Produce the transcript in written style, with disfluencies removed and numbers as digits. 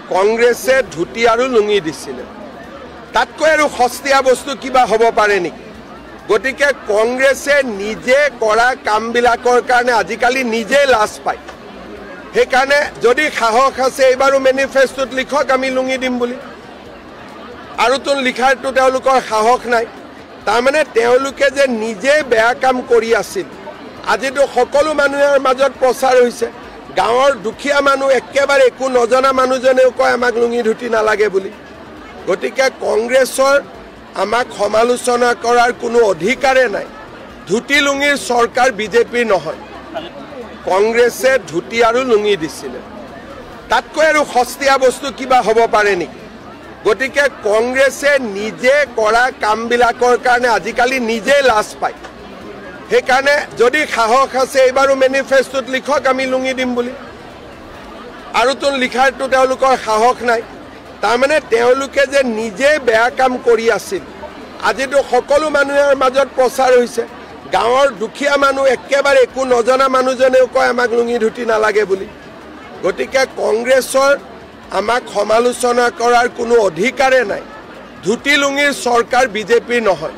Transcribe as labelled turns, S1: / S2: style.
S1: কংগ্ৰেছে ধুতি আৰু লুঙি দিছিলে তাতকৈ আৰু সস্তীয়া বস্তু কিবা হ'ব পাৰে নেকি গতিকে কংগ্ৰেছে নিজে কৰা কামবিলাকৰ কাৰণে আজিকালি নিজে লাজ পায় সেইকাৰণে যদি সাহস আছে এবাৰো মেনিফেষ্টত লিখক আমি লুঙি দিম বুলি আৰু তোন লিখাৰটো তেওঁলোকৰ সাহস নাই তাৰমানে তেওঁলোকে যে নিজে বেয়া কাম কৰি আছিল আজিতো সকলো মানুহৰ মাজত প্ৰচাৰ হৈছে গাঁৱৰ দুখীয়া মানুহ একেবাৰে একো নজনা মানুহজনেও কয় আমাক লুঙি ধুতি নালাগে বুলি গতিকে কংগ্ৰেছৰ আমাক সমালোচনা কৰাৰ কোনো অধিকাৰে নাই ধুতি লুঙিৰ চৰকাৰ বিজেপিৰ নহয় কংগ্ৰেছে ধুতি আৰু লুঙি দিছিলে তাতকৈ আৰু সস্তীয়া বস্তু কিবা হ'ব পাৰে নেকি গতিকে কংগ্ৰেছে নিজে কৰা কামবিলাকৰ কাৰণে আজিকালি নিজে লাজ পায় সেইকাৰণে যদি সাহস আছে এবাৰো মেনিফেষ্টত লিখক আমি লুঙি দিম বুলি আৰু তোন লিখাৰটো তেওঁলোকৰ সাহস নাই তাৰমানে তেওঁলোকে যে নিজে বেয়া কাম কৰি আছিল আজিতো সকলো মানুহৰ মাজত প্ৰচাৰ হৈছে গাঁৱৰ দুখীয়া মানুহ একেবাৰে একো নজনা মানুহজনেও কয় আমাক লুঙি ধুতি নালাগে বুলি গতিকে কংগ্ৰেছৰ আমাক সমালোচনা কৰাৰ কোনো অধিকাৰে নাই ধুতি লুঙিৰ চৰকাৰ বিজেপিৰ নহয়